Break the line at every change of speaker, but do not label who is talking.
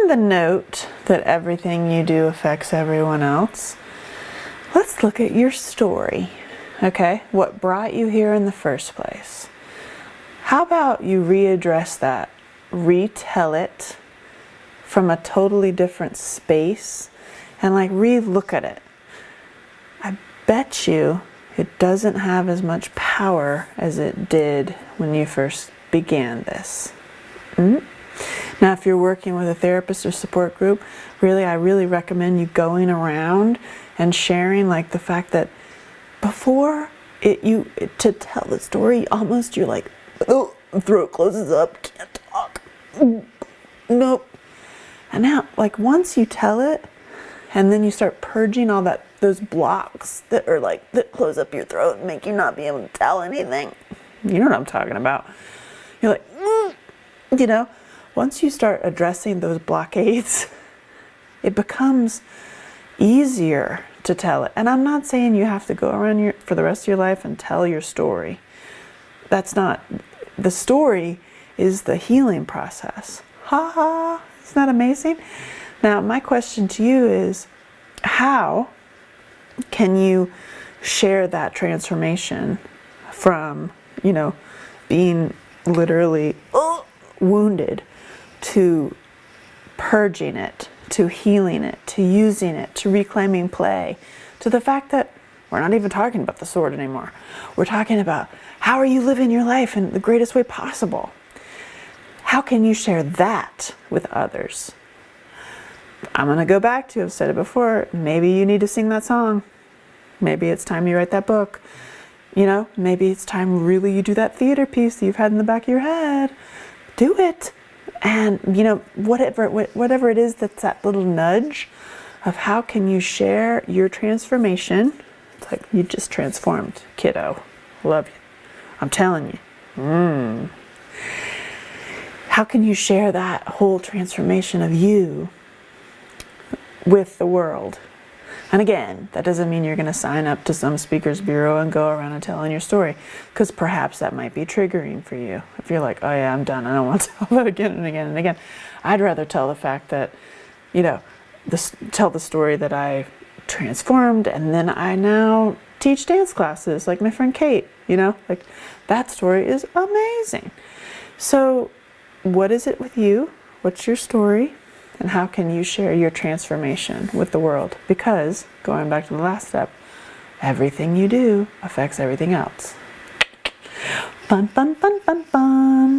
On the note that everything you do affects everyone else, let's look at your story, okay? What brought you here in the first place? How about you readdress that, retell it from a totally different space and like re-look at it. I bet you it doesn't have as much power as it did when you first began this. Now, if you're working with a therapist or support group, I really recommend you going around and sharing like the fact that before to tell the story, almost you're like, oh, throat closes up, can't talk, nope. And now, like once you tell it, and then you start purging all those blocks that are like, that close up your throat and make you not be able to tell anything. You know what I'm talking about. You're like, once you start addressing those blockades, it becomes easier to tell it. And I'm not saying you have to go around for the rest of your life and tell your story. That's not, the story is the healing process. Ha ha, isn't that amazing? Now, my question to you is, how can you share that transformation from, being literally wounded to purging it, to healing it, to using it, to reclaiming play, to the fact that we're not even talking about the sword anymore. We're talking about how are you living your life in the greatest way possible? How can you share that with others? I'm going to go back to, I've said it before, maybe you need to sing that song. Maybe it's time you write that book. Maybe it's time really you do that theater piece that you've had in the back of your head. Do it. And, whatever it is that's that little nudge of how can you share your transformation. It's like you just transformed, kiddo. Love you. I'm telling you. How can you share that whole transformation of you with the world? And again, that doesn't mean you're going to sign up to some speaker's bureau and go around and telling your story, because perhaps that might be triggering for you. If you're like, oh yeah, I'm done, I don't want to tell that again and again and again. I'd rather tell the fact that, tell the story that I transformed and then I now teach dance classes like my friend Kate, like that story is amazing. So what is it with you? What's your story? And how can you share your transformation with the world? Because, going back to the last step, everything you do affects everything else. Fun, fun, fun, fun, fun.